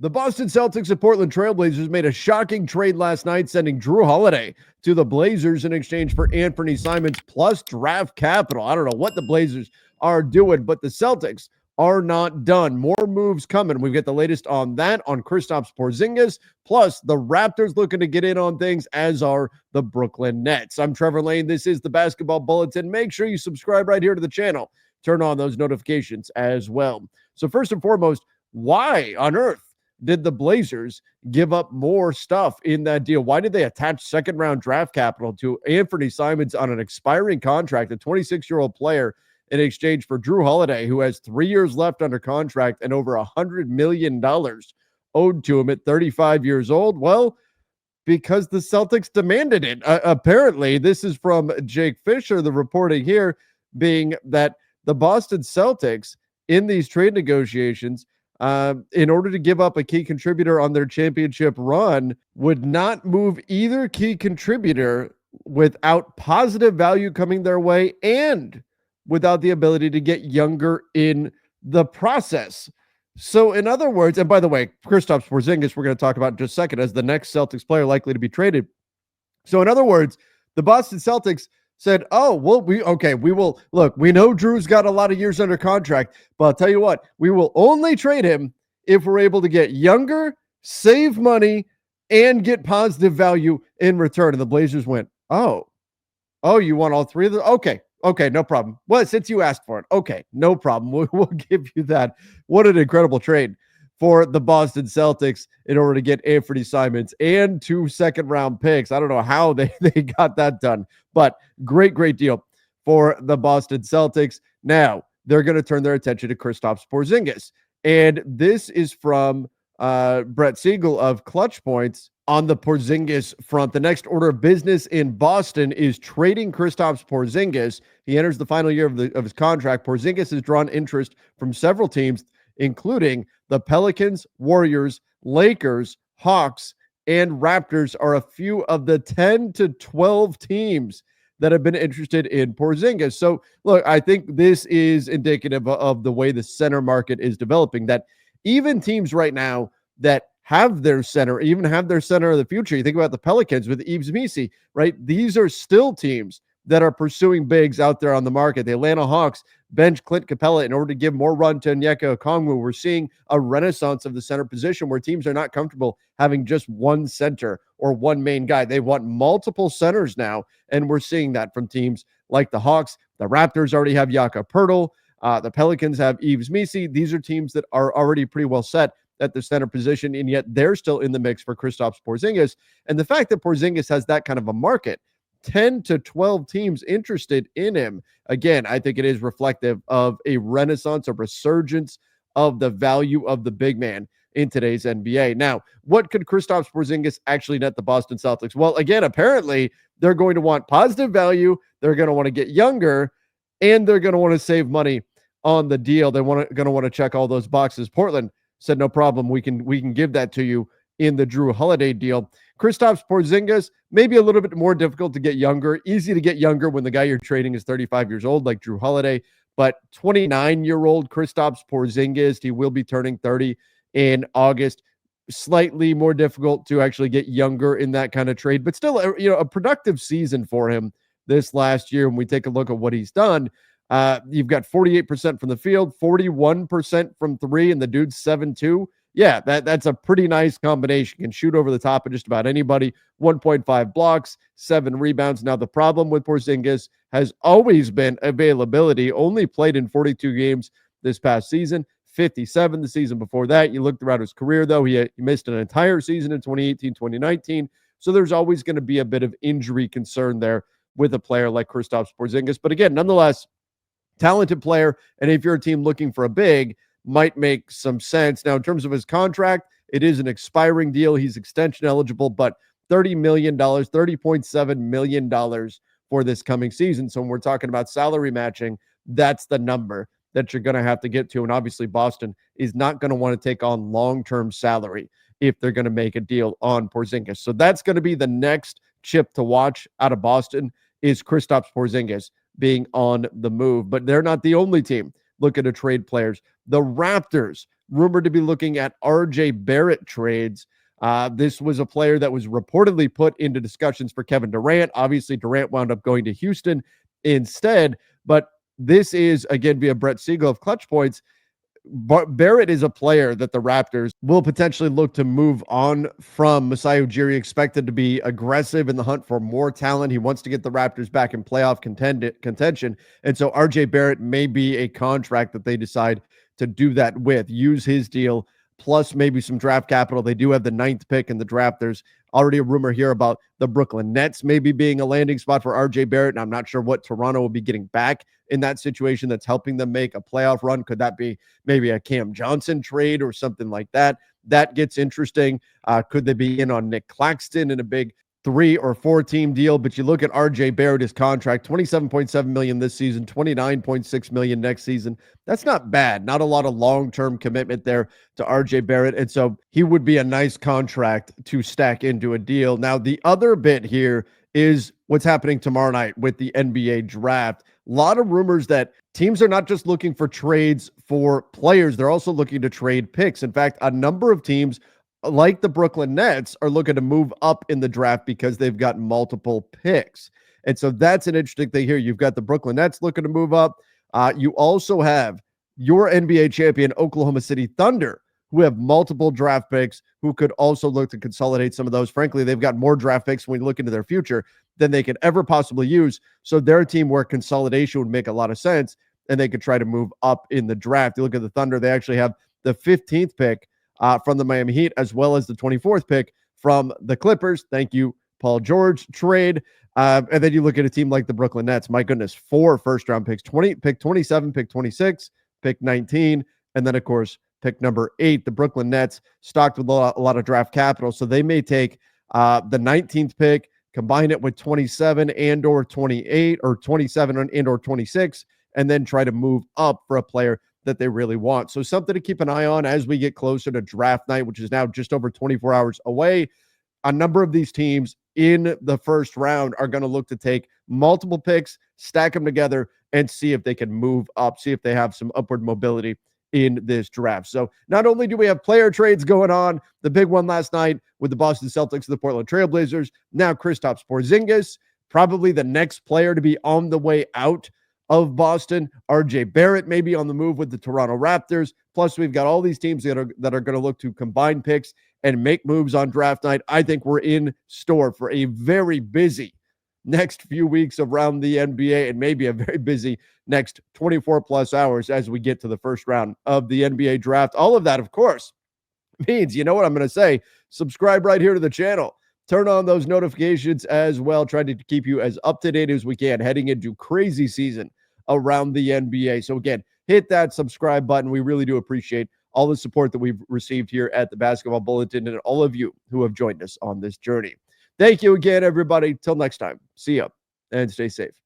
The Boston Celtics and Portland Trailblazers made a shocking trade last night, sending Jrue Holiday to the Blazers in exchange for Anthony Simons plus draft capital. I don't know what the Blazers are doing, but the Celtics are not done. More moves coming. We've got the latest on that, on Kristaps Porzingis, plus the Raptors looking to get in on things, as are the Brooklyn Nets. I'm Trevor Lane. This is the Basketball Bulletin. Make sure you subscribe right here to the channel. Turn on those notifications as well. So first and foremost, why on earth did the Blazers give up more stuff in that deal? Why did they attach second-round draft capital to Anthony Simons on an expiring contract, a 26-year-old player, in exchange for Jrue Holiday, who has 3 years left under contract and over $100 million owed to him at 35 years old? Well, because the Celtics demanded it. Apparently, this is from Jake Fisher, the reporting here being that the Boston Celtics, in these trade negotiations, in order to give up a key contributor on their championship run, would not move either key contributor without positive value coming their way and without the ability to get younger in the process. So in other words, and by the way, Kristaps Porzingis, we're going to talk about in just a second as the next Celtics player likely to be traded. So in other words, the Boston Celtics said, oh, well, we will, look, we know Jrue's got a lot of years under contract, but I'll tell you what, we will only trade him if we're able to get younger, save money, and get positive value in return. And the Blazers went, oh, you want all three of them? Okay, no problem. Well, since you asked for it, okay, no problem. We'll give you that. What an incredible trade for the Boston Celtics in order to get Anthony Simons and 2 second-round picks. I don't know how they got that done, but great deal for the Boston Celtics. Now, they're going to turn their attention to Kristaps Porzingis. And this is from Brett Siegel of Clutch Points. On the Porzingis front, the next order of business in Boston is trading Kristaps Porzingis. He enters the final year of his contract. Porzingis has drawn interest from several teams, including the Pelicans, Warriors, Lakers, Hawks, and Raptors are a few of the 10 to 12 teams that have been interested in Porzingis. So, look, I think this is indicative of the way the center market is developing, that even teams right now that have their center, even have their center of the future. You think about the Pelicans with Yves Missi, right? These are still teams that are pursuing bigs out there on the market. The Atlanta Hawks bench Clint Capella in order to give more run to Onyeka Okongwu. We're seeing a renaissance of the center position where teams are not comfortable having just one center or one main guy. They want multiple centers now, and we're seeing that from teams like the Hawks. The Raptors already have Jakob Poeltl. The Pelicans have Yves Missi. These are teams that are already pretty well set at the center position, and yet they're still in the mix for Kristaps Porzingis. And the fact that Porzingis has that kind of a market, 10 to 12 teams interested in him, again, I think it is reflective of a renaissance, a resurgence of the value of the big man in today's NBA. Now, what could Kristaps Porzingis actually net the Boston Celtics? Well, again, apparently they're going to want positive value, they're going to want to get younger, and they're going to want to save money on the deal. They're going to want to check all those boxes. Portland said, no problem. We can give that to you in the Jrue Holiday deal. Kristaps Porzingis, maybe a little bit more difficult to get younger. Easy to get younger when the guy you're trading is 35 years old, like Jrue Holiday. But 29-year-old Kristaps Porzingis, he will be turning 30 in August. Slightly more difficult to actually get younger in that kind of trade, but still, a productive season for him this last year. When we take a look at what he's done, you've got 48% from the field, 41% from three, and the dude's 7'2". Yeah, that's a pretty nice combination. Can shoot over the top of just about anybody. 1.5 blocks, 7 rebounds. Now, the problem with Porzingis has always been availability. Only played in 42 games this past season, 57 the season before that. You look throughout his career, though, he missed an entire season in 2018, 2019. So there's always going to be a bit of injury concern there with a player like Kristaps Porzingis. But again, nonetheless, talented player, and if you're a team looking for a big, might make some sense. Now, in terms of his contract, it is an expiring deal. He's extension eligible, but $30 million, $30.7 million for this coming season. So when we're talking about salary matching, that's the number that you're going to have to get to. And obviously, Boston is not going to want to take on long-term salary if they're going to make a deal on Porzingis. So that's going to be the next chip to watch out of Boston, is Kristaps Porzingis being on the move. But they're not the only team looking to trade players. The Raptors rumored to be looking at RJ Barrett trades. This was a player that was reportedly put into discussions for Kevin Durant. Obviously, Durant wound up going to Houston instead, but this is, again, via Brett Siegel of Clutch Points. Barrett is a player that the Raptors will potentially look to move on from. Masai Ujiri expected to be aggressive in the hunt for more talent. He wants to get the Raptors back in playoff contention. And so RJ Barrett may be a contract that they decide to do that with, use his deal, plus maybe some draft capital. They do have the 9th pick in the draft. There's already a rumor here about the Brooklyn Nets maybe being a landing spot for RJ Barrett. And I'm not sure what Toronto will be getting back in that situation that's helping them make a playoff run. Could that be maybe a Cam Johnson trade or something like that? That gets interesting. Could they be in on Nick Claxton in a big 3 or 4 team deal? But you look at RJ Barrett, his contract, $27.7 million this season, $29.6 million next season. That's not bad. Not a lot of long-term commitment there to RJ Barrett. And so he would be a nice contract to stack into a deal. Now, the other bit here is what's happening tomorrow night with the NBA draft. A lot of rumors that teams are not just looking for trades for players, they're also looking to trade picks. In fact, a number of teams like the Brooklyn Nets are looking to move up in the draft because they've got multiple picks. And so that's an interesting thing here. You've got the Brooklyn Nets looking to move up. You also have your NBA champion, Oklahoma City Thunder, who have multiple draft picks, who could also look to consolidate some of those. Frankly, they've got more draft picks when we look into their future than they could ever possibly use. So they're a team where consolidation would make a lot of sense, and they could try to move up in the draft. You look at the Thunder, they actually have the 15th pick from the Miami Heat, as well as the 24th pick from the Clippers. Thank you, Paul George trade. And then you look at a team like the Brooklyn Nets. My goodness, 4 first-round picks, pick 27, pick 26, pick 19, and then, of course, pick number 8. The Brooklyn Nets stocked with a lot of draft capital, so they may take the 19th pick, combine it with 27 and or 28, or 27 and or 26, and then try to move up for a player that they really want. So something to keep an eye on as we get closer to draft night, which is now just over 24 hours away. A number of these teams in the first round are going to look to take multiple picks, stack them together, and see if they can move up, see if they have some upward mobility in this draft. So not only do we have player trades going on, the big one last night with the Boston Celtics and the Portland Trail Blazers, now Kristaps Porzingis, probably the next player to be on the way out of Boston. RJ Barrett may be on the move with the Toronto Raptors. Plus, we've got all these teams that are going to look to combine picks and make moves on draft night. I think we're in store for a very busy next few weeks around the NBA, and maybe a very busy next 24 plus hours as we get to the first round of the NBA draft. All of that, of course, means, you know what I'm going to say, subscribe right here to the channel. Turn on those notifications as well, trying to keep you as up to date as we can heading into crazy season around the NBA. So again, hit that subscribe button. We really do appreciate all the support that we've received here at the Basketball Bulletin and all of you who have joined us on this journey. Thank you again, everybody. Till next time, see ya and stay safe.